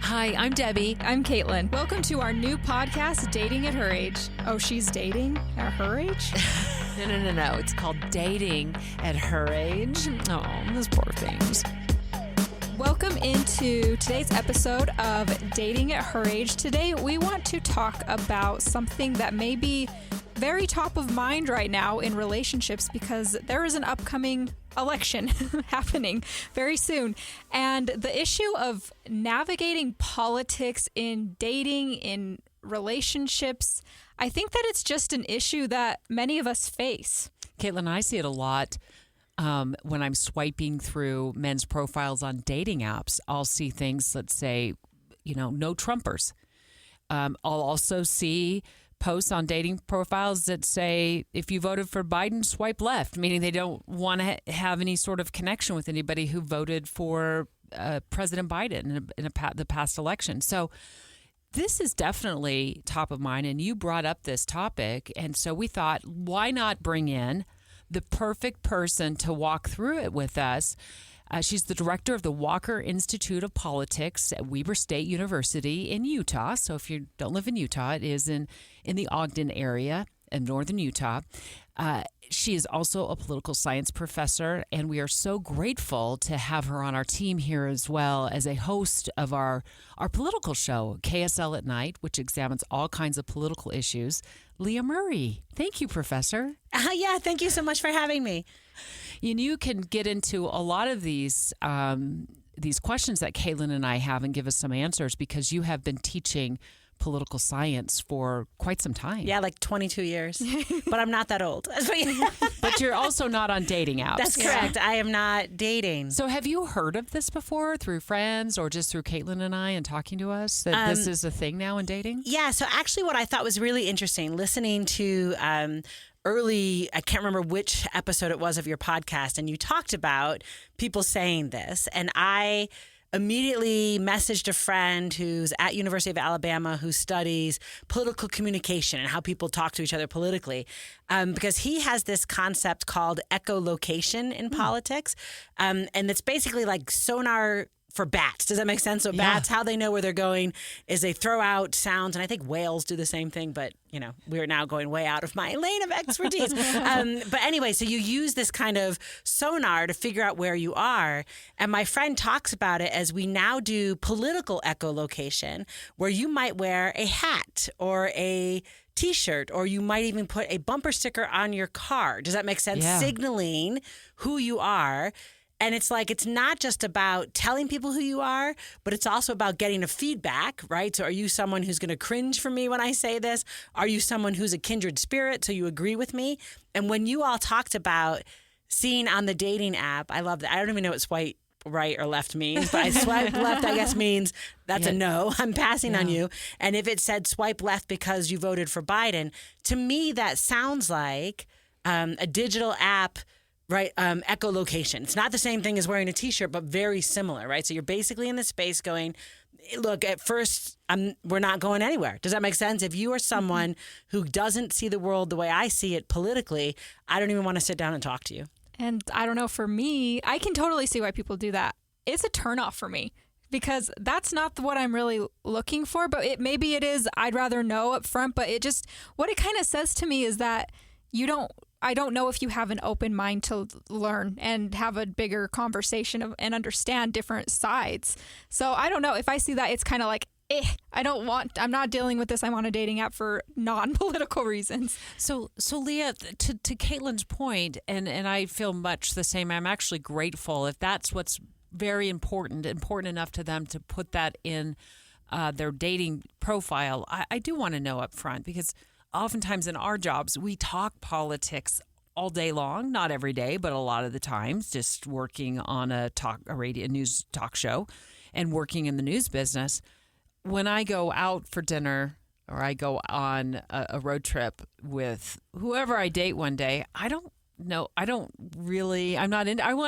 Hi, I'm Debbie. I'm Caitlyn. Welcome to our new podcast, Dating at Her Age. Oh, she's dating at her age? No. It's called Dating at Her Age. Oh, those poor things. Welcome into today's episode of Dating at Her Age. Today, we want to talk about something that may be very top of mind right now in relationships because there is an upcoming election happening very soon. And the issue of navigating politics in dating, in relationships, I think that it's just an issue that many of us face. Caitlyn, I see it a lot when I'm swiping through men's profiles on dating apps. I'll see things that say, no Trumpers. I'll also see posts on dating profiles that say, if you voted for Biden, swipe left, meaning they don't want to have any sort of connection with anybody who voted for President Biden in the past election. So this is definitely top of mind, and you brought up this topic, and so we thought, why not bring in the perfect person to walk through it with us? She's the director of the Walker Institute of Politics at Weber State University in Utah. So if you don't live in Utah, it is in the Ogden area in northern Utah. She is also a political science professor, and we are so grateful to have her on our team here as well as a host of our political show, KSL at Night, which examines all kinds of political issues. Leah Murray. Thank you, Professor. Yeah, thank you so much for having me. And you can get into a lot of these questions that Caitlyn and I have and give us some answers because you have been teaching political science for quite some time. Yeah, like 22 years. But I'm not that old. But you're also not on dating apps. That's correct. I am not dating. So have you heard of this before through friends or just through Caitlyn and I and talking to us that this is a thing now in dating? Yeah, so actually what I thought was really interesting, listening to early, I can't remember which episode it was of your podcast, and you talked about people saying this, and I immediately messaged a friend who's at University of Alabama who studies political communication and how people talk to each other politically, because he has this concept called echolocation in politics, and it's basically like sonar for bats. Does that make sense? So bats, how they know where they're going is they throw out sounds, and I think whales do the same thing, but we're now going way out of my lane of expertise. But anyway, so you use this kind of sonar to figure out where you are. And my friend talks about it as we now do political echolocation, where you might wear a hat or a T-shirt, or you might even put a bumper sticker on your car. Does that make sense? Yeah. Signaling who you are. And it's like, it's not just about telling people who you are, but it's also about getting a feedback, right? So are you someone who's going to cringe for me when I say this? Are you someone who's a kindred spirit, so you agree with me? And when you all talked about seeing on the dating app, I love that. I don't even know what swipe right or left means, but I swipe left, I guess, means that's a no. I'm passing on you. And if it said swipe left because you voted for Biden, to me, that sounds like a digital app, right? Echolocation. It's not the same thing as wearing a T-shirt, but very similar, right? So you're basically in the space going, look, at first, we're not going anywhere. Does that make sense? If you are someone who doesn't see the world the way I see it politically, I don't even want to sit down and talk to you. And I don't know, for me, I can totally see why people do that. It's a turnoff for me because that's not what I'm really looking for, but maybe it is. I'd rather know up front, but what it kind of says to me is that I don't know if you have an open mind to learn and have a bigger conversation and understand different sides. So I don't know. If I see that, it's kind of like, I'm not dealing with this. I'm on a dating app for non-political reasons. So Leah, to Caitlyn's point, and I feel much the same. I'm actually grateful if that's what's very important enough to them to put that in their dating profile. I do want to know up front because oftentimes in our jobs, we talk politics all day long, not every day, but a lot of the times, just working on a radio news talk show and working in the news business. When I go out for dinner or I go on a road trip with whoever I date one day, I want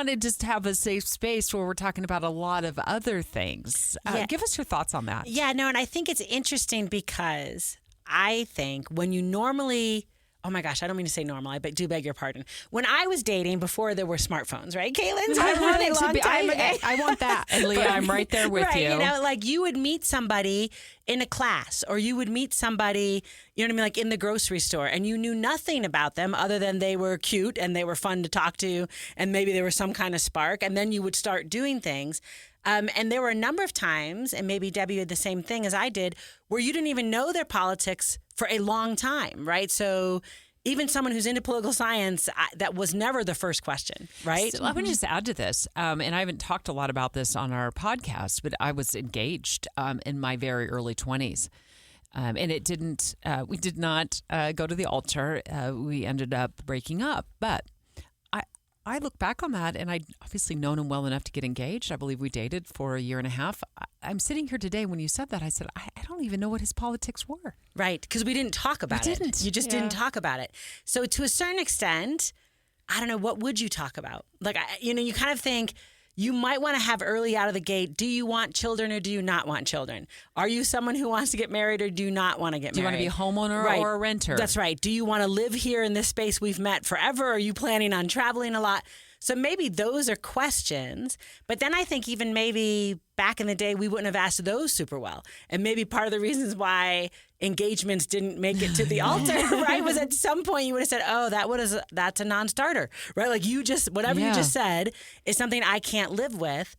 to just have a safe space where we're talking about a lot of other things. Give us your thoughts on that. Yeah, no, and I think it's interesting because I think when you normally oh my gosh, I don't mean to say normal. I do beg your pardon. When I was dating before there were smartphones, right, Caitlyn? So I want a it to long be. time ago. I want that. And Leah, I'm right there with Right, you. you know, like you would meet somebody in a class, or you would meet somebody, you know what I mean, like in the grocery store, and you knew nothing about them other than they were cute and they were fun to talk to, and maybe there was some kind of spark, and then you would start doing things. And there were a number of times, and maybe Debbie did the same thing as I did, where you didn't even know their politics for a long time, right? So even someone who's into political science, that was never the first question, right? So I want to just add to this, and I haven't talked a lot about this on our podcast, but I was engaged in my very early 20s. And it didn't, we did not go to the altar. We ended up breaking up. But I look back on that, and I'd obviously known him well enough to get engaged. I believe we dated for a year and a half. I'm sitting here today when you said that. I said, I don't even know what his politics were. Right, because we didn't talk about it. You just didn't talk about it. So to a certain extent, I don't know, what would you talk about? Like, you know, you kind of think you might want to have early out of the gate, do you want children or do you not want children? Are you someone who wants to get married or do you not want to get married? Do you want to be a homeowner or a renter? That's right. Do you want to live here in this space we've met forever? Or are you planning on traveling a lot? So maybe those are questions, but then I think even maybe back in the day, we wouldn't have asked those super well. And maybe part of the reasons why engagements didn't make it to the altar, right, was at some point you would have said, oh, that's a non-starter, right? Like you just, whatever you just said is something I can't live with.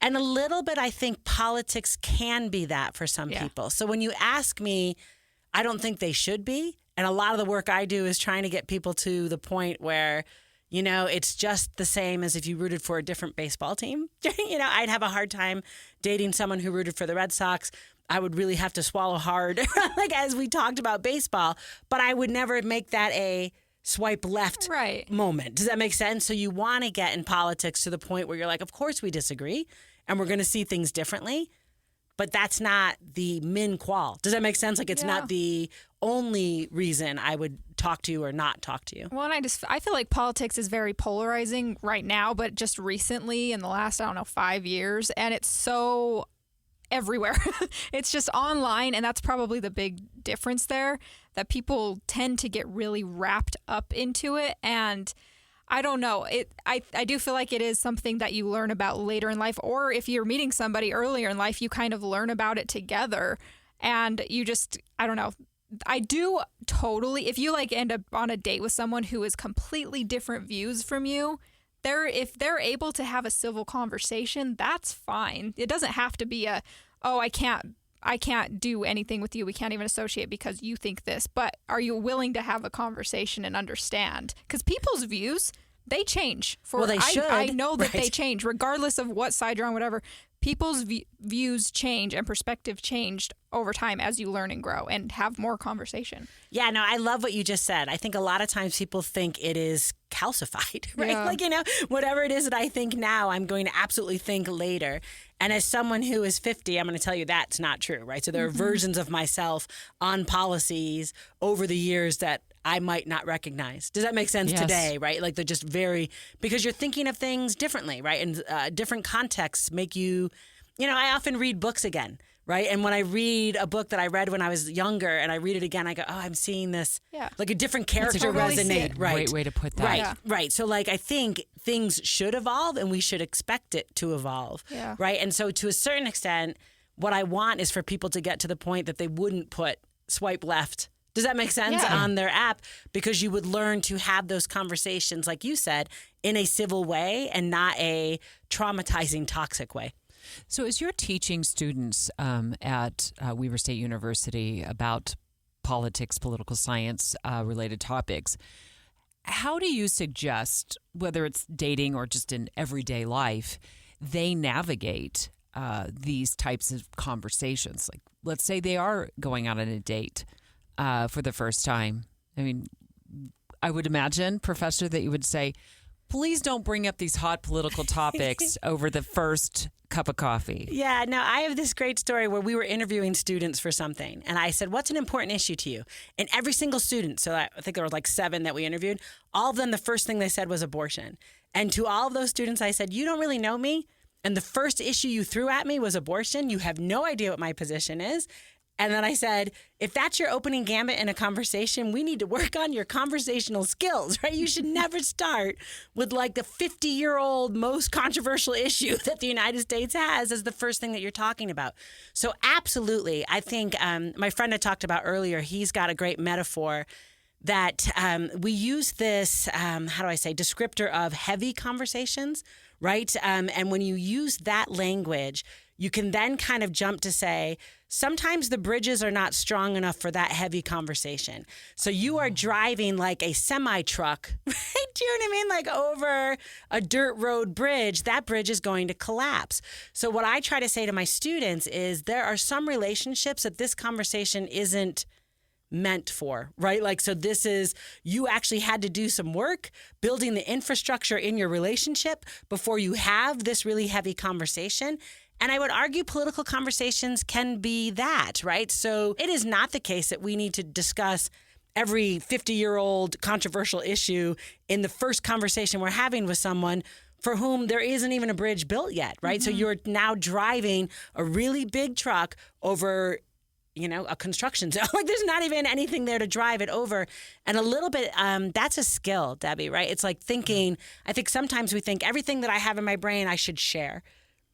And a little bit, I think politics can be that for some people. So when you ask me, I don't think they should be. And a lot of the work I do is trying to get people to the point where, you know, it's just the same as if you rooted for a different baseball team. You know, I'd have a hard time dating someone who rooted for the Red Sox. I would really have to swallow hard, like as we talked about baseball, but I would never make that a swipe left moment. Does that make sense? So you want to get in politics to the point where you're like, of course we disagree and we're going to see things differently. But that's not the min qual. Does that make sense? Like it's not the only reason I would talk to you or not talk to you. Well, and I feel like politics is very polarizing right now, but just recently in the last, 5 years, and it's so everywhere. It's just online, and that's probably the big difference there, that people tend to get really wrapped up into it. And I don't know. I do feel like it is something that you learn about later in life, or if you're meeting somebody earlier in life, you kind of learn about it together, and you just, I don't know. I do totally, if you like end up on a date with someone who is completely different views from you, if they're able to have a civil conversation, that's fine. It doesn't have to be I can't do anything with you. We can't even associate because you think this. But are you willing to have a conversation and understand? Because people's views, they change. They should. I know that they change, regardless of what side you're on, whatever. People's views change and perspective changed over time as you learn and grow and have more conversation. Yeah, no, I love what you just said. I think a lot of times people think it is calcified, right? Yeah. Like, you know, whatever it is that I think now, I'm going to absolutely think later. And as someone who is 50, I'm going to tell you that's not true, right? So there are versions of myself on policies over the years that I might not recognize. Does that make sense today, right? Like they're just because you're thinking of things differently, right? And different contexts make you, you know, I often read books again, right? And when I read a book that I read when I was younger and I read it again, I go, oh, I'm seeing this, like a different character resonate, right? Great way to put that. Right, right. So like I think things should evolve and we should expect it to evolve, right? And so to a certain extent, what I want is for people to get to the point that they wouldn't put swipe left. Does that make sense on their app? Because you would learn to have those conversations, like you said, in a civil way and not a traumatizing, toxic way. So as you're teaching students at Weber State University about politics, political science related topics, how do you suggest, whether it's dating or just in everyday life, they navigate these types of conversations? Like, let's say they are going out on a date for the first time. I mean, I would imagine, Professor, that you would say, please don't bring up these hot political topics over the first cup of coffee. Yeah, no, I have this great story where we were interviewing students for something. And I said, what's an important issue to you? And every single student, so I think there were like 7 that we interviewed, all of them, the first thing they said was abortion. And to all of those students, I said, you don't really know me. And the first issue you threw at me was abortion. You have no idea what my position is. And then I said, if that's your opening gambit in a conversation, we need to work on your conversational skills, right? You should never start with like the 50-year-old most controversial issue that the United States has as the first thing that you're talking about. So absolutely. I think my friend I talked about earlier, he's got a great metaphor that we use this, descriptor of heavy conversations, right? And when you use that language, you can then kind of jump to say, sometimes the bridges are not strong enough for that heavy conversation. So you are driving like a semi-truck, right? Do you know what I mean? Like over a dirt road bridge, that bridge is going to collapse. So what I try to say to my students is there are some relationships that this conversation isn't meant for, right? Like, so this is, you actually had to do some work building the infrastructure in your relationship before you have this really heavy conversation. And I would argue political conversations can be that, right? So it is not the case that we need to discuss every 50-year-old controversial issue in the first conversation we're having with someone for whom there isn't even a bridge built yet, right? So you're now driving a really big truck over, a construction zone. Like there's not even anything there to drive it over. And a little bit, that's a skill, Debbie, right? It's like thinking, I think sometimes we think everything that I have in my brain, I should share.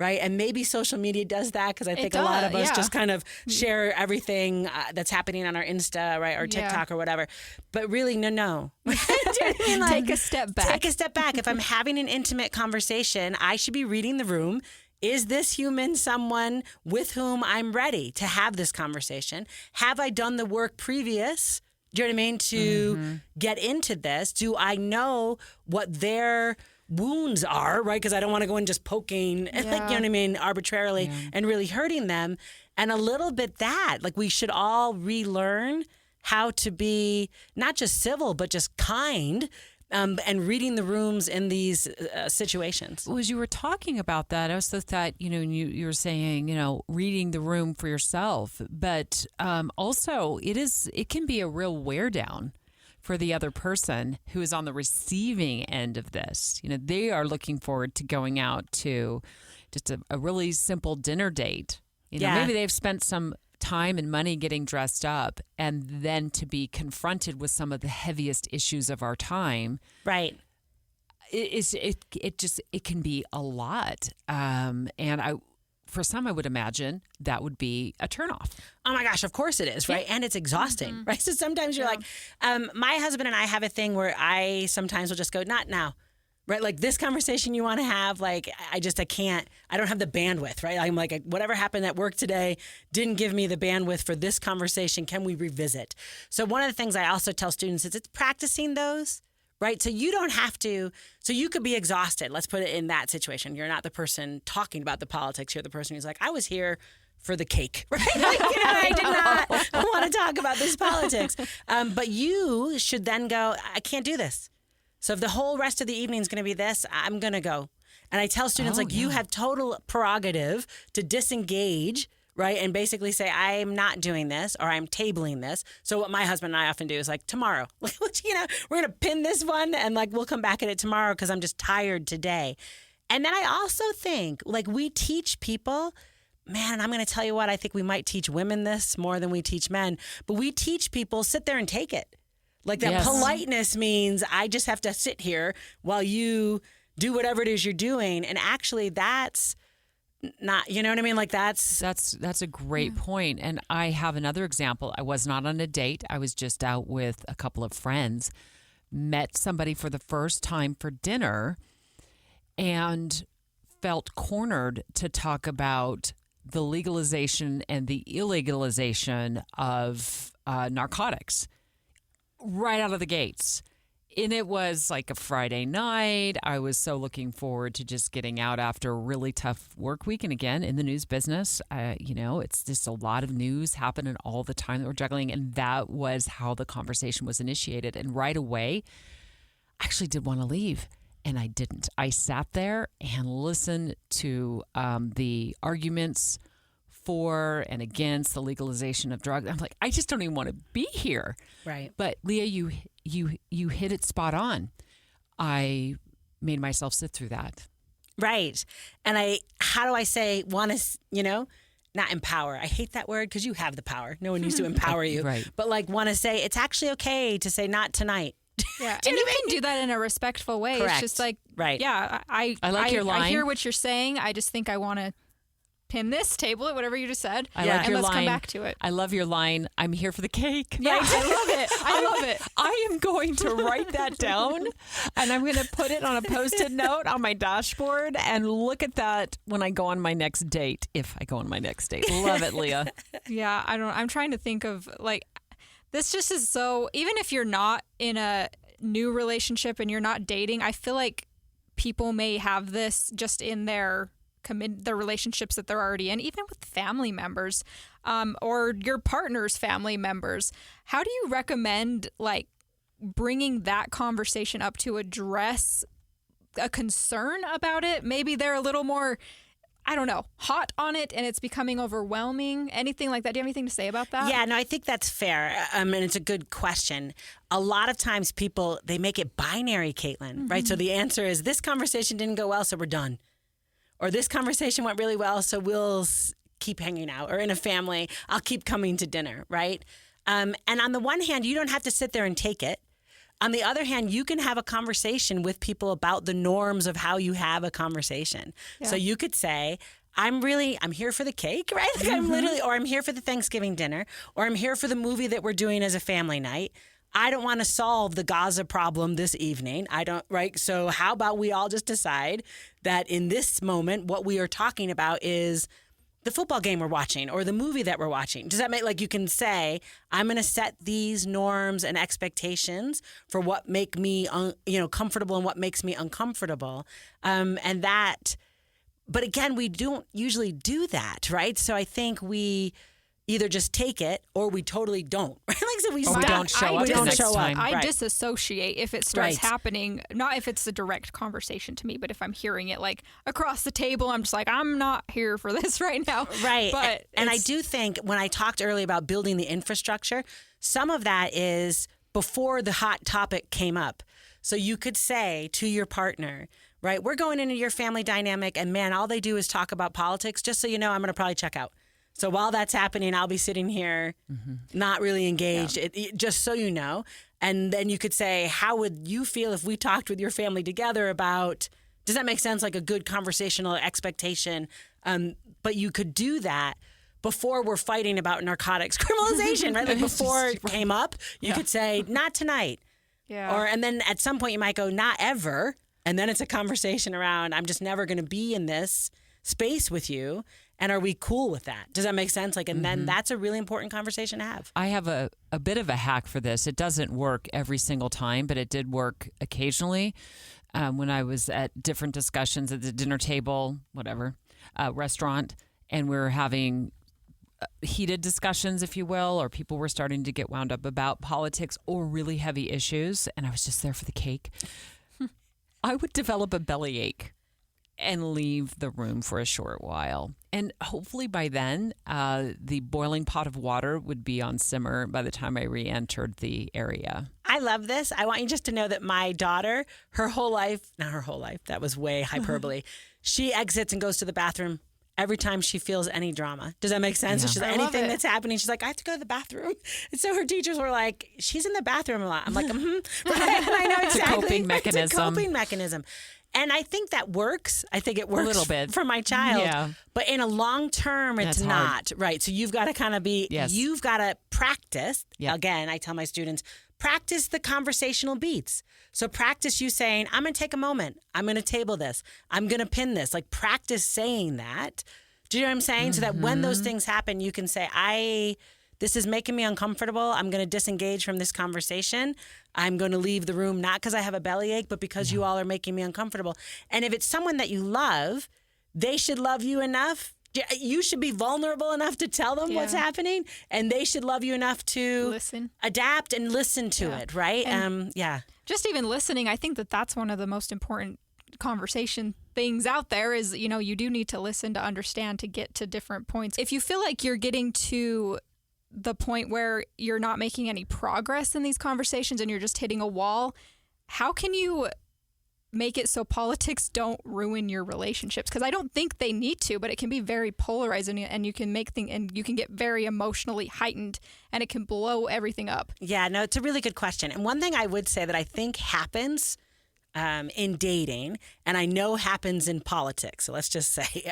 Right. And maybe social media does that because I think a lot of us just kind of share everything that's happening on our Insta, right, or TikTok or whatever. But really, no. Take a step back. Take a step back. If I'm having an intimate conversation, I should be reading the room. Is this human someone with whom I'm ready to have this conversation? Have I done the work previous? Do you know what I mean? To get into this? Do I know what their wounds are, right? Because I don't want to go in just poking, arbitrarily and really hurting them. And a little bit that, like we should all relearn how to be not just civil, but just kind and reading the rooms in these situations. Well, as you were talking about that, I also thought, you were saying, reading the room for yourself, but also it can be a real wear down for the other person who is on the receiving end of this. They are looking forward to going out to just a really simple dinner date. Maybe they've spent some time and money getting dressed up, and then to be confronted with some of the heaviest issues of our time. Right. It can be a lot. For some, I would imagine that would be a turnoff. Oh my gosh, of course it is, right? And it's exhausting, right? So sometimes you're like, my husband and I have a thing where I sometimes will just go, not now, right? Like this conversation you want to have, like I can't, I don't have the bandwidth, right? I'm like, whatever happened at work today didn't give me the bandwidth for this conversation. Can we revisit? So one of the things I also tell students is it's practicing those. Right. So you don't have to. So you could be exhausted. Let's put it in that situation. You're not the person talking about the politics. You're the person who's like, I was here for the cake. Right. Like, I did not want to talk about this politics. But you should then go, I can't do this. So if the whole rest of the evening is going to be this, I'm going to go. And I tell students you have total prerogative to disengage. Right. And basically say, I'm not doing this or I'm tabling this. So what my husband and I often do is like tomorrow, we're going to pin this one and like we'll come back at it tomorrow because I'm just tired today. And then I also think like we teach people, man, I'm going to tell you what, I think we might teach women this more than we teach men, but we teach people sit there and take it. Like that politeness means I just have to sit here while you do whatever it is you're doing. And actually that's not, you know what I mean? Like that's a great point. And I have another example. I was not on a date. I was just out with a couple of friends, met somebody for the first time for dinner and felt cornered to talk about the legalization and the illegalization of narcotics right out of the gates. And it was like a Friday night. I was so looking forward to just getting out after a really tough work week. And again, in the news business, it's just a lot of news happening all the time that we're juggling. And that was how the conversation was initiated. And right away, I actually did want to leave. And I didn't. I sat there and listened to the arguments for and against the legalization of drugs. I'm like, I just don't even want to be here. Right. But Leah, you hit it spot on. I made myself sit through that. Right. And how do I say, want to, not empower. I hate that word because you have the power. No one needs to empower you. Right. But like want to say it's actually okay to say not tonight. Yeah, and you can do that in a respectful way. Correct. It's just like, right. Yeah, I like your line. I hear what you're saying. I just think I want to pin this, table it, whatever you just said. I like your let's line. come back to it. I love your line. I'm here for the cake. Yeah, I love it. I love it. I am going to write that down and I'm going to put it on a Post-it note on my dashboard and look at that when I go on my next date, if I go on my next date. Love it, Leah. Yeah, I'm trying to think of like, this just is so, even if you're not in a new relationship and you're not dating, I feel like people may have this just in their relationships that they're already in, even with family members, or your partner's family members. How do you recommend like bringing that conversation up to address a concern about it? Maybe they're a little more, I don't know, hot on it and it's becoming overwhelming. Anything like that? Do you have anything to say about that? Yeah, no, I think that's fair. And it's a good question. A lot of times people, they make it binary, Caitlyn, right? So the answer is this conversation didn't go well, so we're done. Or this conversation went really well, so we'll keep hanging out. Or in a family, I'll keep coming to dinner, right? And on the one hand, you don't have to sit there and take it. On the other hand, you can have a conversation with people about the norms of how you have a conversation. Yeah. So you could say, I'm here for the cake, right? Like or I'm here for the Thanksgiving dinner, or I'm here for the movie that we're doing as a family night. I don't want to solve the Gaza problem this evening. Right? So how about we all just decide that in this moment, what we are talking about is the football game we're watching or the movie that we're watching. Does that make, like, you can say, I'm going to set these norms and expectations for what make me, comfortable and what makes me uncomfortable. But again, we don't usually do that, right? So I think we either just take it or we totally don't. Like, so we don't show up the next time. I disassociate if it starts happening, not if it's a direct conversation to me, but if I'm hearing it like across the table, I'm just like, I'm not here for this right now. Right. But and I do think when I talked earlier about building the infrastructure, some of that is before the hot topic came up. So you could say to your partner, right, we're going into your family dynamic and man, all they do is talk about politics. Just so you know, I'm going to probably check out. So while that's happening, I'll be sitting here not really engaged, just so you know. And then you could say, how would you feel if we talked with your family together about, does that make sense? Like a good conversational expectation. But you could do that before we're fighting about narcotics criminalization, right? Like before it came up, you could say, not tonight. Yeah. And then at some point you might go, not ever. And then it's a conversation around, I'm just never going to be in this space with you. And are we cool with that? Does that make sense? Like, and then that's a really important conversation to have. I have a bit of a hack for this. It doesn't work every single time, but it did work occasionally when I was at different discussions at the dinner table, whatever, restaurant, and we were having heated discussions, if you will, or people were starting to get wound up about politics or really heavy issues, and I was just there for the cake. I would develop a bellyache and leave the room for a short while. And hopefully by then, the boiling pot of water would be on simmer by the time I re-entered the area. I love this. I want you just to know that my daughter, not her whole life, that was way hyperbole. She exits and goes to the bathroom every time she feels any drama. Does that make sense? Yeah. So she's like, anything that's happening, she's like, I have to go to the bathroom. And so her teachers were like, she's in the bathroom a lot. I'm like, Right. And I know exactly. It's a coping mechanism. It's a coping mechanism. And I think that works. I think it works a little bit for my child. Yeah. But in a long term, it's not. Right. So you've got to kind of you've got to practice. Yep. Again, I tell my students, practice the conversational beats. So practice you saying, I'm going to take a moment. I'm going to table this. I'm going to pin this. Like practice saying that. Do you know what I'm saying? So that when those things happen, you can say, this is making me uncomfortable. I'm going to disengage from this conversation. I'm going to leave the room, not because I have a bellyache, but because you all are making me uncomfortable. And if it's someone that you love, they should love you enough. You should be vulnerable enough to tell them what's happening. And they should love you enough to listen, adapt and listen to it. Right. Just even listening. I think that's one of the most important conversation things out there is, you do need to listen to understand, to get to different points. If you feel like you're getting to the point where you're not making any progress in these conversations and you're just hitting a wall, how can you make it so politics don't ruin your relationships, because I don't think they need to, but it can be very polarizing, and you can make things, and you can get very emotionally heightened, and it can blow everything up. Yeah, no, it's a really good question. And one thing I would say that I think happens in dating, and I know happens in politics. So let's just say,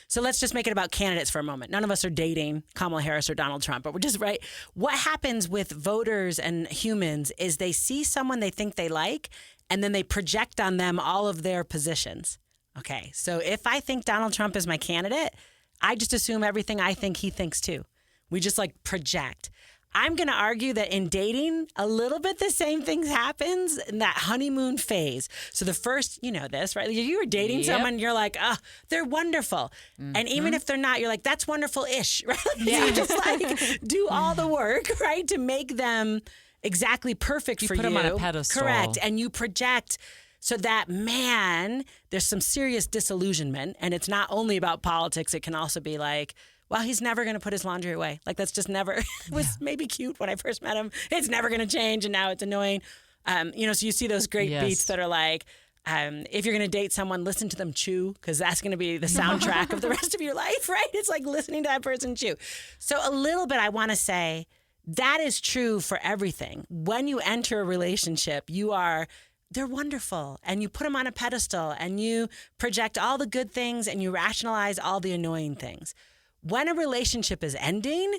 so let's just make it about candidates for a moment. None of us are dating Kamala Harris or Donald Trump, but we're just right. What happens with voters and humans is they see someone they think they like, and then they project on them all of their positions. Okay, so if I think Donald Trump is my candidate, I just assume everything I think he thinks too. We just like project. I'm going to argue that in dating, a little bit the same thing happens in that honeymoon phase. So the first, you know this, right? You were dating someone, you're like, oh, they're wonderful. And even if they're not, you're like, that's wonderful-ish, right? Yeah. You just like do all the work, right, to make them exactly perfect for you. You put them on a pedestal. Correct. And you project so that, man, there's some serious disillusionment. And it's not only about politics. It can also be like, well, he's never going to put his laundry away. Like, that's just never, it was maybe cute when I first met him. It's never going to change, and now it's annoying. So you see those great beats that are like, if you're going to date someone, listen to them chew, because that's going to be the soundtrack of the rest of your life, right? It's like listening to that person chew. So a little bit, I want to say, that is true for everything. When you enter a relationship, they're wonderful, and you put them on a pedestal, and you project all the good things, and you rationalize all the annoying things. When a relationship is ending,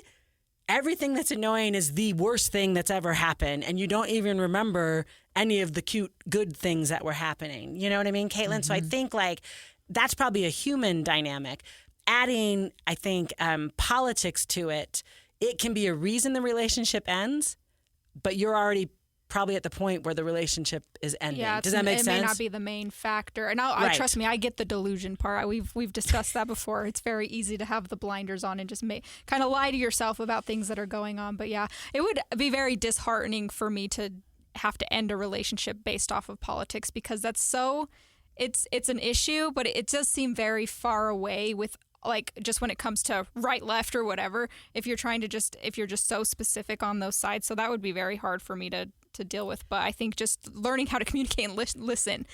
everything that's annoying is the worst thing that's ever happened, and you don't even remember any of the cute, good things that were happening. You know what I mean, Caitlyn? Mm-hmm. So I think like that's probably a human dynamic. Adding, I think, politics to it, it can be a reason the relationship ends, but you're already probably at the point where the relationship is ending. Yeah, does that make sense? It may not be the main factor. And I trust me, I get the delusion part. We've discussed that before. It's very easy to have the blinders on and just kind of lie to yourself about things that are going on. But yeah, it would be very disheartening for me to have to end a relationship based off of politics, because that's so, it's an issue, but it does seem very far away with, like, just when it comes to right, left, or whatever, if you're just so specific on those sides. So that would be very hard for me to deal with. But I think just learning how to communicate and listen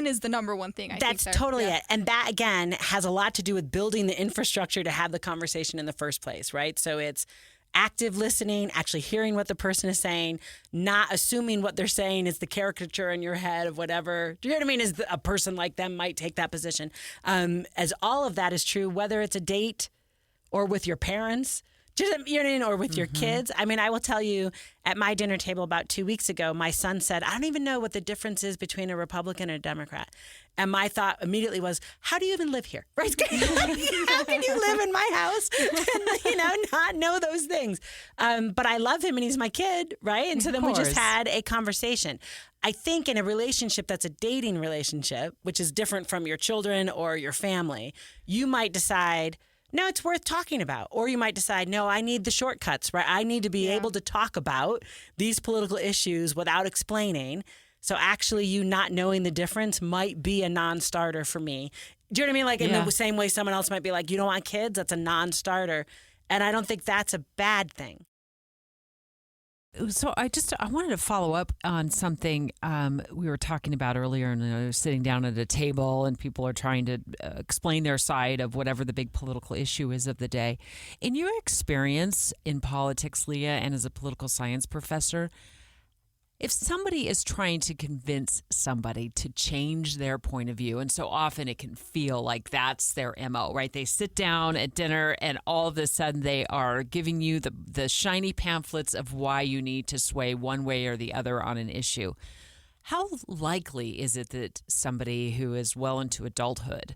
is the number one thing. That's totally it. And that, again, has a lot to do with building the infrastructure to have the conversation in the first place, right? So it's active listening, actually hearing what the person is saying, not assuming what they're saying is the caricature in your head of whatever, do you know what I mean, is a person like them might take that position. As all of that is true, whether it's a date or with your parents, you know what I mean, or with your kids. I mean, I will tell you, at my dinner table about 2 weeks ago, my son said, I don't even know what the difference is between a Republican and a Democrat. And my thought immediately was, how do you even live here? Right? How can you live in my house and, not know those things? But I love him and he's my kid, right? And so then we just had a conversation. I think in a relationship that's a dating relationship, which is different from your children or your family, you might decide, no, it's worth talking about. Or you might decide, no, I need the shortcuts, right? I need to be able to talk about these political issues without explaining. So actually you not knowing the difference might be a non-starter for me. Do you know what I mean? Like in the same way someone else might be like, you don't want kids? That's a non-starter. And I don't think that's a bad thing. So I wanted to follow up on something we were talking about earlier, and I was sitting down at a table and people are trying to explain their side of whatever the big political issue is of the day. In your experience in politics, Leah, and as a political science professor, if somebody is trying to convince somebody to change their point of view, and so often it can feel like that's their MO, right? They sit down at dinner and all of a sudden they are giving you the shiny pamphlets of why you need to sway one way or the other on an issue. How likely is it that somebody who is well into adulthood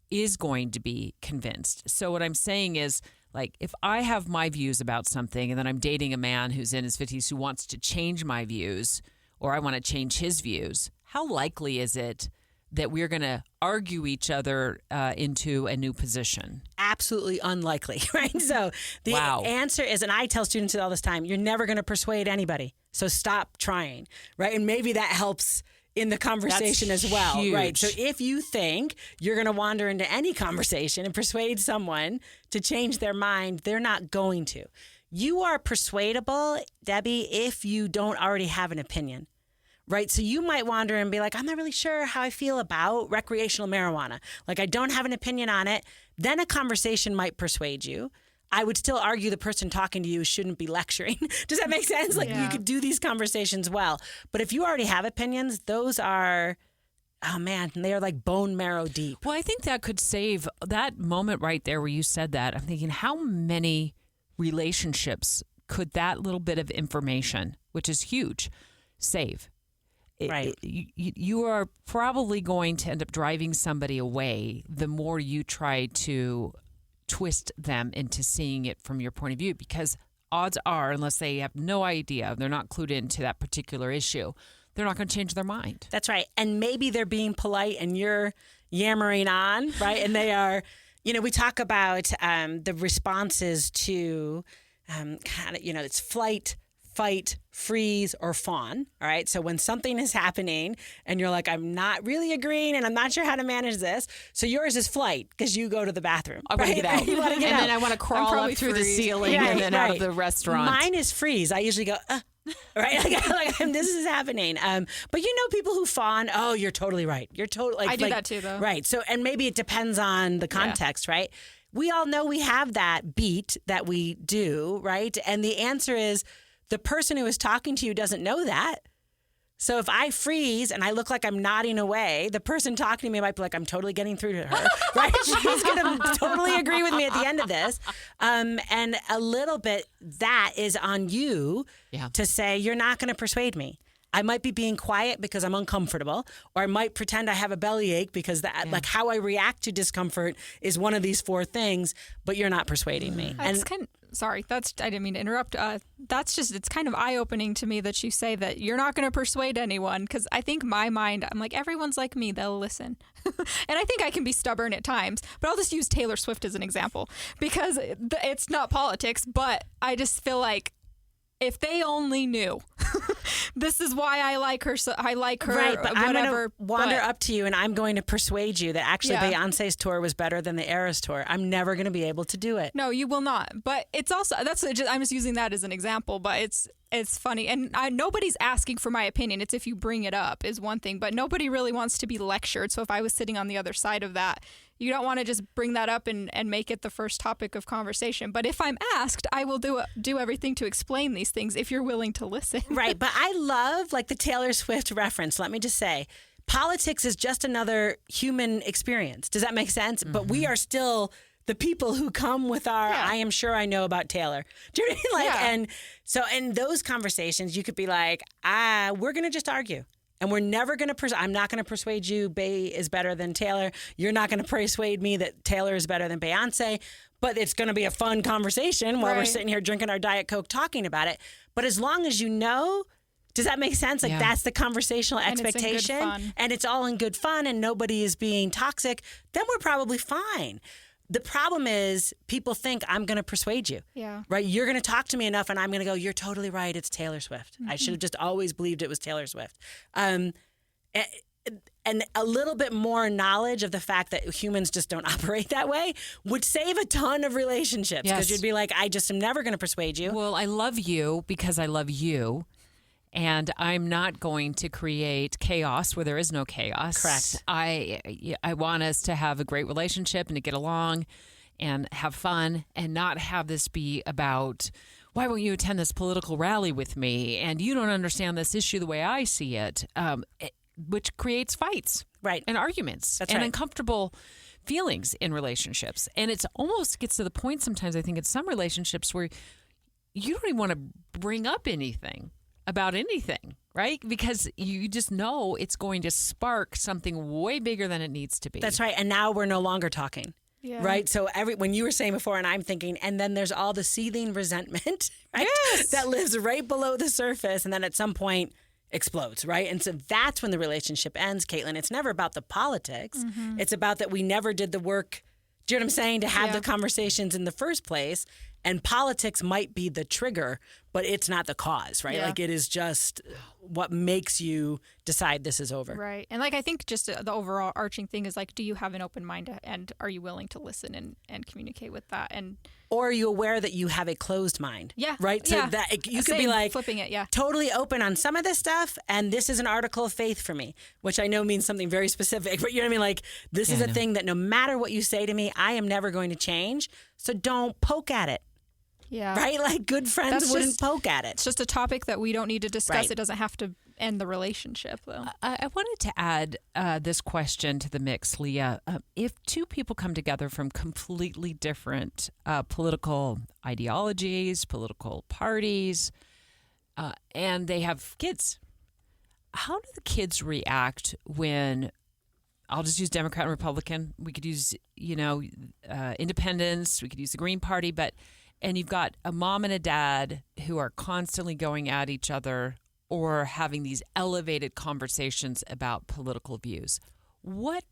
is going to be convinced? So what I'm saying is, like, if I have my views about something and then I'm dating a man who's in his 50s who wants to change my views, or I want to change his views, how likely is it that we're going to argue each other into a new position? Absolutely unlikely, right? So the answer is, and I tell students it all this time, you're never going to persuade anybody. So stop trying, right? And maybe that helps in the conversation as well, huge. Right? So if you think you're going to wander into any conversation and persuade someone to change their mind, they're not going to. You are persuadable, Debbie, if you don't already have an opinion, right? So you might wander and be like, I'm not really sure how I feel about recreational marijuana. Like, I don't have an opinion on it. Then a conversation might persuade you. I would still argue the person talking to you shouldn't be lecturing. Does that make sense? Like, you could do these conversations well. But if you already have opinions, those are, oh man, they are like bone marrow deep. Well, I think that could save that moment right there where you said that. I'm thinking, how many relationships could that little bit of information, which is huge, save? Right. You are probably going to end up driving somebody away the more you try to twist them into seeing it from your point of view, because odds are, unless they have no idea, they're not clued into that particular issue, they're not going to change their mind. That's right. And maybe they're being polite and you're yammering on, right? And they are, we talk about the responses to kind of, it's flight, fight, freeze, or fawn. All right. So when something is happening and you're like, I'm not really agreeing and I'm not sure how to manage this. So yours is flight because you go to the bathroom. I want to get out. You want to get and out. then I want to crawl up through the ceiling and then out of the restaurant. Mine is freeze. I usually go, right? Like, this is happening. But people who fawn, oh, you're totally right. You're totally. I do that too, though. Right. So, and maybe it depends on the context, right? We all know we have that beat that we do, right? And the answer is, the person who is talking to you doesn't know that. So if I freeze and I look like I'm nodding away, the person talking to me might be like, I'm totally getting through to her, right? She's going to totally agree with me at the end of this. And a little bit, that is on you to say, you're not going to persuade me. I might be being quiet because I'm uncomfortable, or I might pretend I have a bellyache because like how I react to discomfort is one of these 4 things, but you're not persuading me. Sorry, I didn't mean to interrupt. It's kind of eye-opening to me that you say that you're not going to persuade anyone, because I think my mind, I'm like, everyone's like me, they'll listen. And I think I can be stubborn at times, but I'll just use Taylor Swift as an example because it's not politics, but I just feel like if they only knew, this is why I like her. So I like her. Right, but whatever. I'm going to wander up to you and I'm going to persuade you that actually Beyonce's tour was better than the Eras tour. I'm never going to be able to do it. No, you will not. But it's also I'm just using that as an example. But it's funny, and nobody's asking for my opinion. It's if you bring it up is one thing, but nobody really wants to be lectured. So if I was sitting on the other side of that, you don't want to just bring that up and make it the first topic of conversation. But if I'm asked, I will do everything to explain these things if you're willing to listen. Right. But I love like the Taylor Swift reference. Let me just say, politics is just another human experience. Does that make sense? Mm-hmm. But we are still the people who come with our, I am sure I know about Taylor. Do you know what I mean? And so in those conversations, you could be like, we're going to just argue. And we're never going to, I'm not going to persuade you Bey is better than Taylor. You're not going to persuade me that Taylor is better than Beyonce. But it's going to be a fun conversation while we're sitting here drinking our Diet Coke talking about it. But as long as you know, does that make sense? Like that's the conversational expectation. And it's all in good fun and nobody is being toxic. Then we're probably fine. The problem is people think I'm going to persuade you. Yeah. Right? You're going to talk to me enough and I'm going to go, you're totally right. It's Taylor Swift. Mm-hmm. I should have just always believed it was Taylor Swift. And a little bit more knowledge of the fact that humans just don't operate that way would save a ton of relationships. Because you'd be like, I just am never going to persuade you. Well, I love you because I love you. And I'm not going to create chaos where there is no chaos. Correct. I want us to have a great relationship and to get along and have fun and not have this be about, why won't you attend this political rally with me? And you don't understand this issue the way I see it, which creates fights and arguments and uncomfortable feelings in relationships. And it's almost gets to the point sometimes, I think, in some relationships where you don't even want to bring up anything about anything, right? Because you just know it's going to spark something way bigger than it needs to be. That's right. And now we're no longer talking. Yeah. Right. So when you were saying before, and I'm thinking, and then there's all the seething resentment, right? Yes. That lives right below the surface, and then at some point explodes, right? And so that's when the relationship ends, Caitlyn. It's never about the politics. Mm-hmm. It's about that we never did the work. Do you know what I'm saying? To have the conversations in the first place. And politics might be the trigger, but it's not the cause, right? Yeah. Like it is just what makes you decide this is over. Right. And like, I think just the overall arching thing is like, do you have an open mind and are you willing to listen and communicate with that? And or are you aware that you have a closed mind? Yeah. Right? So Yeah. that you could be like flipping it, yeah. totally open on some of this stuff, and this is an article of faith for me, which I know means something very specific, but you know what I mean? Like, this is a thing that no matter what you say to me, I am never going to change. So don't poke at it. Yeah. Right? Like good friends That's wouldn't just- poke at it. It's just a topic that we don't need to discuss. Right. It doesn't have to end the relationship, though. I wanted to add this question to the mix, Leah. If two people come together from completely different political ideologies, political parties, and they have kids, how do the kids react when, I'll just use Democrat and Republican, we could use, independents, we could use the Green Party, and you've got a mom and a dad who are constantly going at each other or having these elevated conversations about political views. What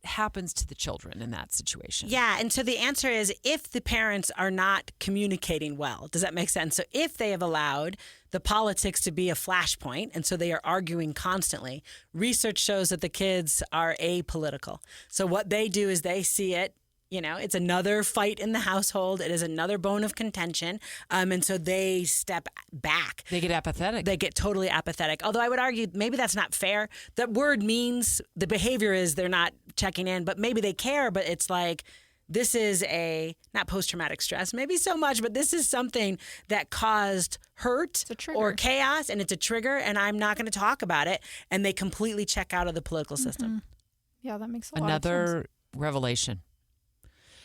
happens to the children in that situation? Yeah, and so the answer is if the parents are not communicating well. Does that make sense? So if they have allowed the politics to be a flashpoint, and so they are arguing constantly, research shows that the kids are apolitical. So what they do is they see it, it's another fight in the household. It is another bone of contention. And so they step back. They get apathetic. They get totally apathetic. Although I would argue maybe that's not fair. That word means the behavior is they're not checking in, but maybe they care. But it's like, this is not post-traumatic stress, maybe so much, but this is something that caused hurt or chaos, and it's a trigger, and I'm not going to talk about it. And they completely check out of the political system. Yeah, that makes a lot of Another sense. revelation.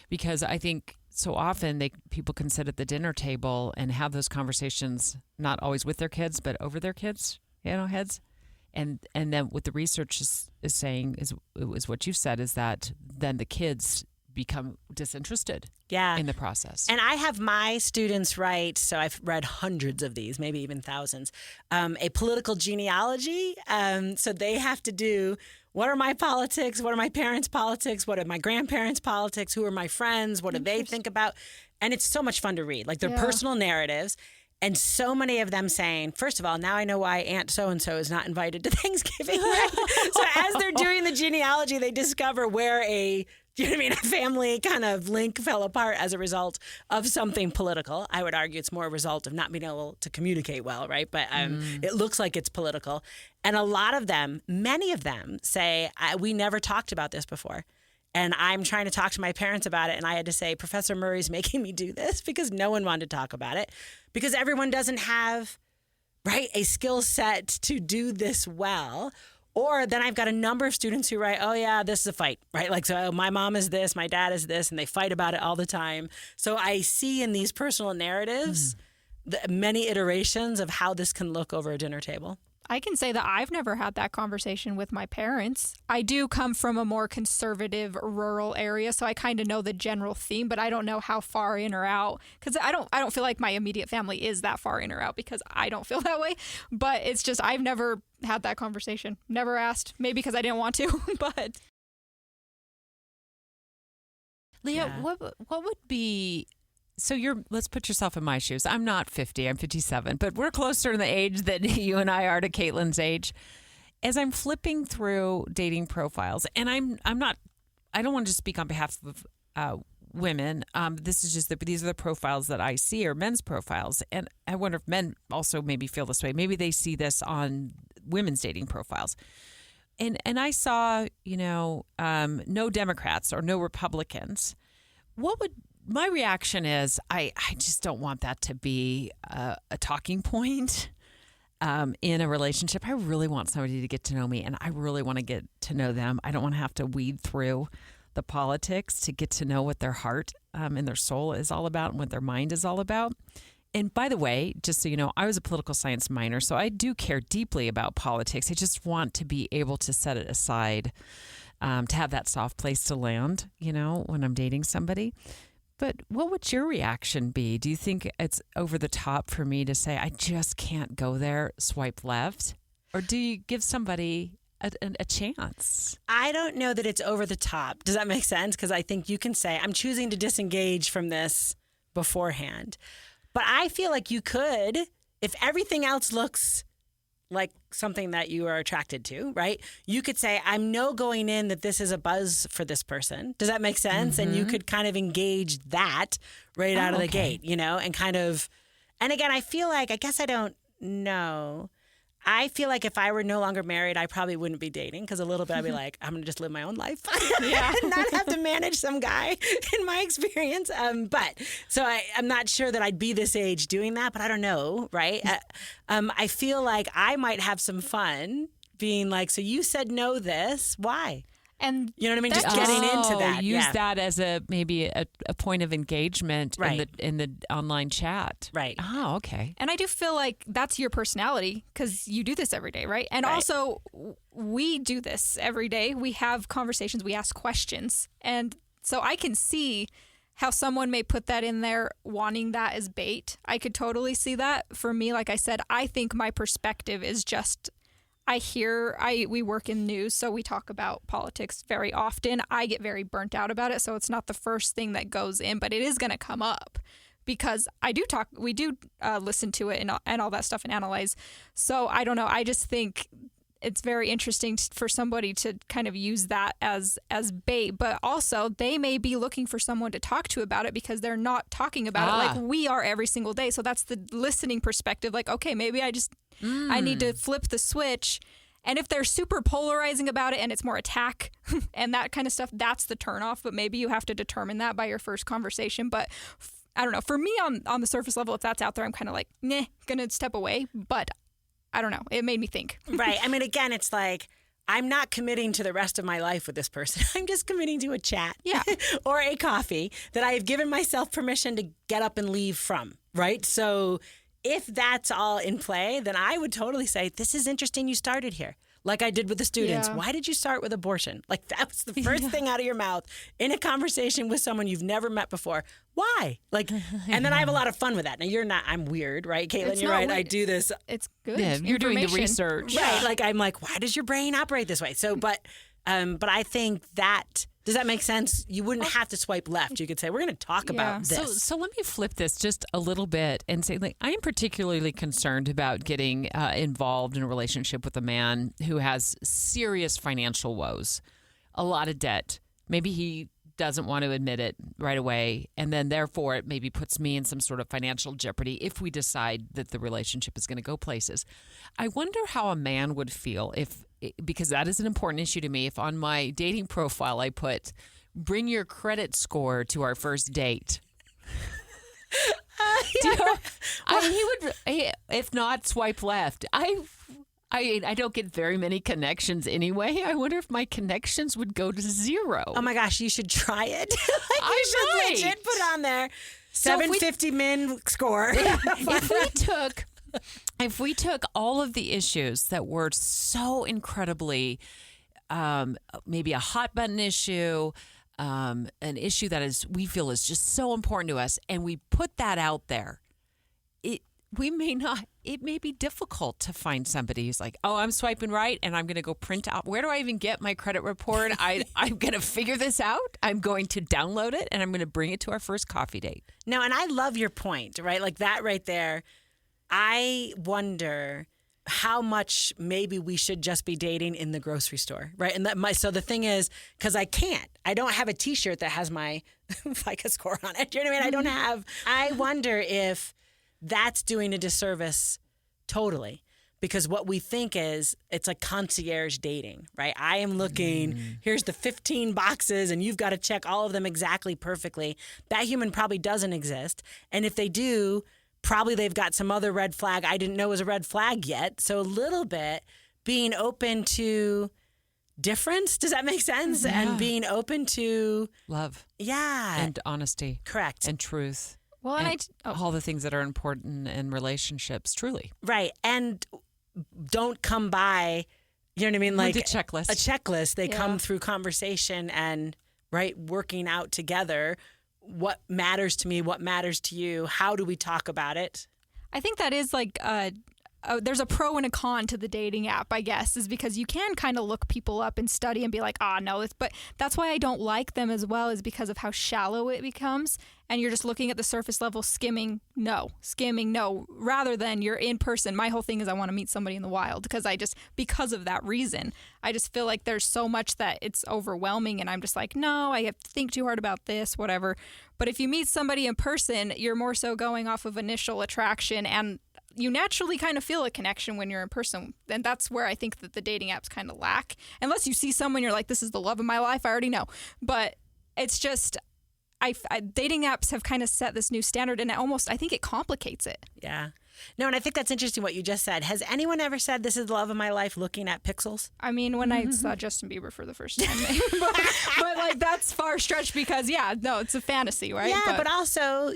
Because I think so often people can sit at the dinner table and have those conversations, not always with their kids, but over their kids, heads. And then what the research is saying is what you said, is that then the kids become disinterested in the process. And I have my students write, so I've read hundreds of these, maybe even thousands, a political genealogy. So they have to do, what are my politics? What are my parents' politics? What are my grandparents' politics? Who are my friends? What do they think about? And it's so much fun to read, like their personal narratives. And so many of them saying, first of all, now I know why Aunt so-and-so is not invited to Thanksgiving. Right? So as they're doing the genealogy, they discover where a family kind of link fell apart as a result of something political. I would argue it's more a result of not being able to communicate well, right? But it looks like it's political. And a lot of them, many of them say, we never talked about this before. And I'm trying to talk to my parents about it. And I had to say, Professor Murray's making me do this because no one wanted to talk about it. Because everyone doesn't have, a skill set to do this well. Or then I've got a number of students who write, oh, yeah, this is a fight, right? Like, so my mom is this, my dad is this, and they fight about it all the time. So I see in these personal narratives the many iterations of how this can look over a dinner table. I can say that I've never had that conversation with my parents. I do come from a more conservative rural area, so I kind of know the general theme, but I don't know how far in or out, because I don't feel like my immediate family is that far in or out, because I don't feel that way. But it's just, I've never had that conversation. Never asked, maybe because I didn't want to, but. Leah, what would be, so let's put yourself in my shoes. I'm not 50, I'm 57, but we're closer in the age that you and I are to Caitlyn's age. As I'm flipping through dating profiles, and I don't want to speak on behalf of women. This is just these are the profiles that I see, are men's profiles. And I wonder if men also maybe feel this way. Maybe they see this on women's dating profiles. And I saw, no Democrats or no Republicans. My reaction is I just don't want that to be a talking point in a relationship. I really want somebody to get to know me, and I really want to get to know them. I don't want to have to weed through the politics to get to know what their heart and their soul is all about and what their mind is all about. And by the way, just so you know, I was a political science minor, so I do care deeply about politics. I just want to be able to set it aside, to have that soft place to land, when I'm dating somebody. But what would your reaction be? Do you think it's over the top for me to say, I just can't go there, swipe left? Or do you give somebody a chance? I don't know that it's over the top. Does that make sense? Because I think you can say, I'm choosing to disengage from this beforehand. But I feel like you could, if everything else looks like something that you are attracted to, right? You could say, I'm going in that this is a buzz for this person. Does that make sense? And you could kind of engage that right out of the gate, and kind of, and again, I feel like, I guess I don't know. I feel like if I were no longer married, I probably wouldn't be dating because a little bit I'd be like, I'm going to just live my own life and not have to manage some guy in my experience. So I'm not sure that I'd be this age doing that, but I don't know, right? I feel like I might have some fun being like, so you said no this, why? And you know what I mean? Just getting into that. Use that as maybe a point of engagement in the online chat. Right. Oh, okay. And I do feel like that's your personality because you do this every day, right? And also, we do this every day. We have conversations. We ask questions. And so I can see how someone may put that in there wanting that as bait. I could totally see that. For me, like I said, I think my perspective is just... we work in news, so we talk about politics very often. I get very burnt out about it, so it's not the first thing that goes in, but it is going to come up because we do listen to it and all that stuff and analyze. So I don't know. I just think it's very interesting for somebody to kind of use that as bait, but also they may be looking for someone to talk to about it because they're not talking about it like we are every single day. So that's the listening perspective. Like, okay, maybe I need to flip the switch. And if they're super polarizing about it and it's more attack and that kind of stuff, that's the turnoff. But maybe you have to determine that by your first conversation. But I don't know. For me, on the surface level, if that's out there, I'm kind of like, gonna step away. But I don't know. It made me think. Right. I mean, again, it's like, I'm not committing to the rest of my life with this person. I'm just committing to a chat or a coffee that I have given myself permission to get up and leave from. Right. So if that's all in play, then I would totally say, this is interesting you started here. Like I did with the students. Yeah. Why did you start with abortion? Like that was the first thing out of your mouth in a conversation with someone you've never met before. Why? Like, and then I have a lot of fun with that. Now you're not, I'm weird, right? Caitlyn, you're right. Weird. I do this. It's good. Yeah, you're doing the research. Right. Like I'm like, why does your brain operate this way? So, but I think that, does that make sense? You wouldn't have to swipe left. You could say, we're going to talk about this. So let me flip this just a little bit and say, like, I am particularly concerned about getting involved in a relationship with a man who has serious financial woes, a lot of debt. Maybe he doesn't want to admit it right away. And then therefore it maybe puts me in some sort of financial jeopardy if we decide that the relationship is going to go places. I wonder how a man would feel because that is an important issue to me, if on my dating profile I put, bring your credit score to our first date. He would, if not, swipe left. I don't get very many connections anyway. I wonder if my connections would go to zero. Oh my gosh, you should try it. You should legit put on there 750 min score. If we took all of the issues that were so incredibly, maybe a hot button issue, an issue that we feel is just so important to us, and we put that out there, it may be difficult to find somebody who's like, oh, I'm swiping right and I'm going to go print out. Where do I even get my credit report? I'm going to figure this out. I'm going to download it and I'm going to bring it to our first coffee date. No, and I love your point, right? Like that right there. I wonder how much maybe we should just be dating in the grocery store, right? And so the thing is, because I don't have a T-shirt that has my FICO score on it. Do you know what I mean? I wonder if that's doing a disservice totally, because what we think is it's like concierge dating, right? I am looking, here's the 15 boxes and you've got to check all of them exactly perfectly. That human probably doesn't exist. And if they do, probably they've got some other red flag I didn't know was a red flag yet. So a little bit being open to difference. Does that make sense? Yeah. And being open to love. Yeah. And honesty. Correct. And truth. Well, and all the things that are important in relationships, truly. Right. And don't come by, you know what I mean? Like a checklist. A checklist. They come through conversation and working out together. What matters to me? What matters to you? How do we talk about it? I think that is like there's a pro and a con to the dating app, I guess, is because you can kind of look people up and study and be like, no, but that's why I don't like them as well, is because of how shallow it becomes. And you're just looking at the surface level, skimming, no, rather than you're in person. My whole thing is I want to meet somebody in the wild because of that reason. I just feel like there's so much that it's overwhelming, and I'm just like, no, I have to think too hard about this, whatever. But if you meet somebody in person, you're more so going off of initial attraction, and you naturally kind of feel a connection when you're in person. And that's where I think that the dating apps kind of lack. Unless you see someone, you're like, this is the love of my life, I already know. But it's just, dating apps have kind of set this new standard, and I think it complicates it. Yeah. No, and I think that's interesting what you just said. Has anyone ever said this is the love of my life looking at pixels? I mean, when I saw Justin Bieber for the first time, but like that's far stretched because, it's a fantasy, right? Yeah, but also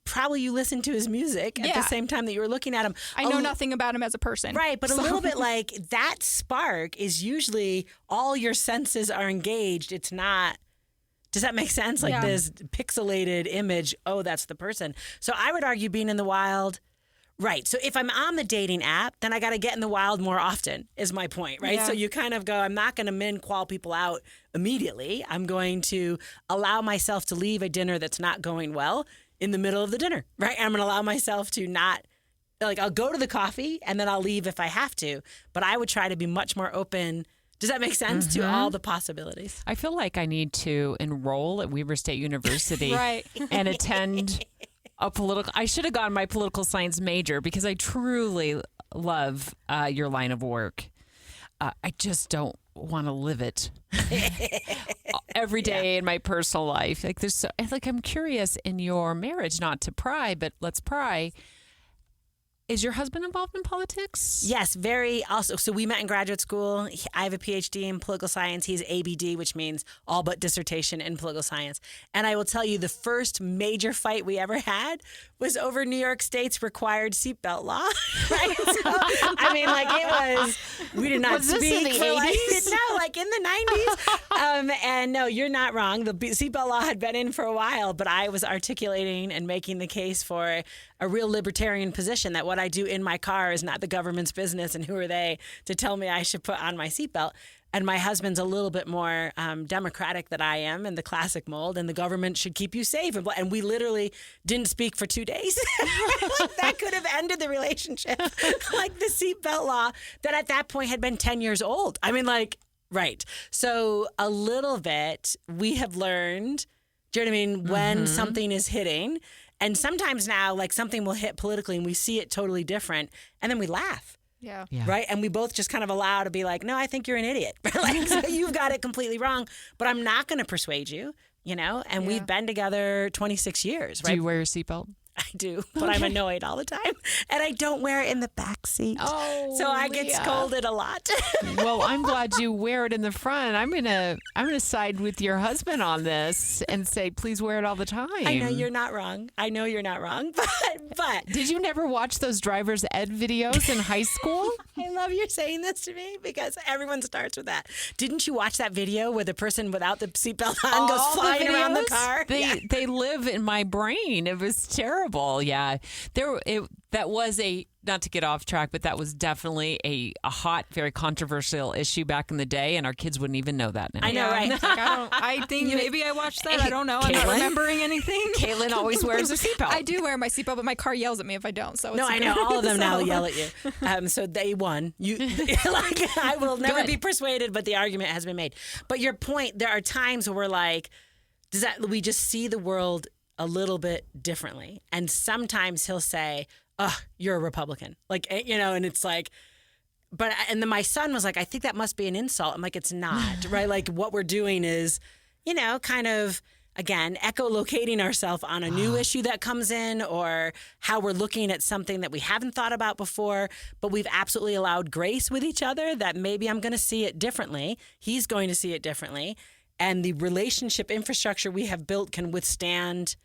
probably you listened to his music at the same time that you were looking at him. I know nothing about him as a person. Right, but a little bit like that spark is usually all your senses are engaged. It's not, does that make sense? Like this pixelated image, that's the person. So I would argue being in the wild, right. So if I'm on the dating app, then I got to get in the wild more often is my point, right? Yeah. So you kind of go, I'm not going to qual people out immediately. I'm going to allow myself to leave a dinner that's not going well in the middle of the dinner, right? I'm going to allow myself to not, like, I'll go to the coffee and then I'll leave if I have to. But I would try to be much more open. Does that make sense to all the possibilities? I feel like I need to enroll at Weber State University Right. and attend I should have gone my political science major because I truly love your line of work. I just don't want to live it every day in my personal life. I'm curious in your marriage, not to pry, but let's pry. Is your husband involved in politics? Yes, very. Also, so we met in graduate school. I have a PhD in political science. He's ABD, which means all but dissertation in political science. And I will tell you, the first major fight we ever had was over New York State's required seatbelt law. Right? So, I mean, like it was. We did not speak in the for 80s? like in the 90s. And no, you're not wrong. The seatbelt law had been in for a while, but I was articulating and making the case for a real libertarian position that what I do in my car is not the government's business, and who are they to tell me I should put on my seatbelt? And my husband's a little bit more democratic than I am in the classic mold, and the government should keep you safe. And we literally didn't speak for 2 days. That could have ended the relationship. Like the seatbelt law that at that point had been 10 years old. I mean, like, right. So a little bit we have learned, do you know what I mean, when something is hitting. And sometimes now, like, something will hit politically and we see it totally different, and then we laugh. Yeah. Right? And we both just kind of allow to be like, no, I think you're an idiot. Like, so you've got it completely wrong, but I'm not going to persuade you, And we've been together 26 years, right? Do you wear your seatbelt? I do, but I'm annoyed all the time. And I don't wear it in the back seat. Oh, so I get scolded a lot. Well, I'm glad you wear it in the front. I'm gonna side with your husband on this and say, please wear it all the time. I know you're not wrong. But did you never watch those driver's ed videos in high school? I love you saying this to me because everyone starts with that. Didn't you watch that video where the person without the seatbelt on goes flying around the car? They live in my brain. It was terrible. Yeah, that was not to get off track, but that was definitely a hot, very controversial issue back in the day, and our kids wouldn't even know that now. I know, right? I think maybe I watched that. I don't know. I'm not remembering anything. Caitlyn always wears a seatbelt. I do wear my seatbelt, but my car yells at me if I don't. So I know all of them now yell at you. So they won. You like I will never be persuaded, but the argument has been made. But your point, there are times where we're like, we just see the world a little bit differently. And sometimes he'll say, you're a Republican. Like, and it's like, and then my son was like, I think that must be an insult. I'm like, it's not, right? Like what we're doing is, kind of, again, echolocating ourselves on a new issue that comes in or how we're looking at something that we haven't thought about before, but we've absolutely allowed grace with each other that maybe I'm going to see it differently. He's going to see it differently. And the relationship infrastructure we have built can withstand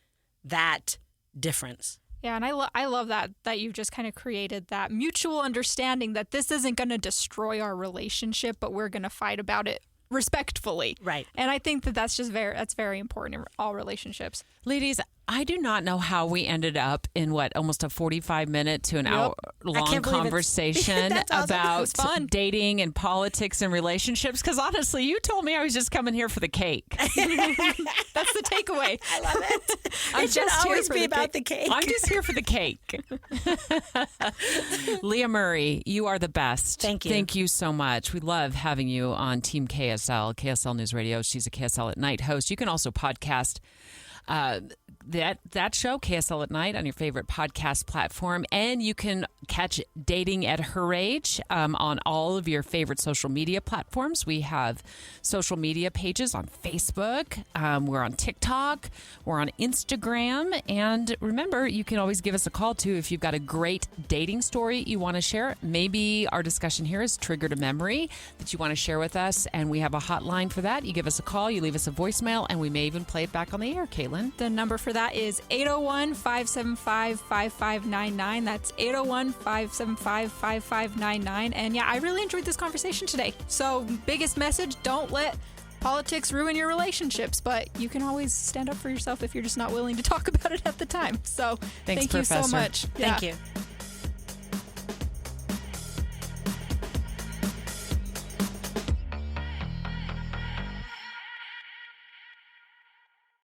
that difference. Yeah, and I love that you've just kind of created that mutual understanding that this isn't going to destroy our relationship, but we're going to fight about it respectfully. Right. And I think that's very important in all relationships. Ladies, I do not know how we ended up in almost a 45-minute to an hour long can't believe conversation That's awesome. about It was fun. dating and politics and relationships. Because honestly, you told me I was just coming here for the cake. That's the takeaway. I love it. I'm It should just here always for be the about the cake. I'm just here for the cake. Leah Murray, you are the best. Thank you. Thank you so much. We love having you on Team KSL News Radio. She's a KSL at Night host. You can also podcast that show, KSL at Night, on your favorite podcast platform. And you can catch Dating at Her Age on all of your favorite social media platforms. We have social media pages on Facebook. We're on TikTok. We're on Instagram. And remember, you can always give us a call, too, if you've got a great dating story you want to share. Maybe our discussion here has triggered a memory that you want to share with us. And we have a hotline for that. You give us a call, you leave us a voicemail, and we may even play it back on the air, Caitlyn. The number for that is 801-575-5599. That's 801-575-5599. And yeah, I really enjoyed this conversation today. So biggest message, don't let politics ruin your relationships, but you can always stand up for yourself if you're just not willing to talk about it at the time. So Thanks, thank you so Professor. much. Thank you.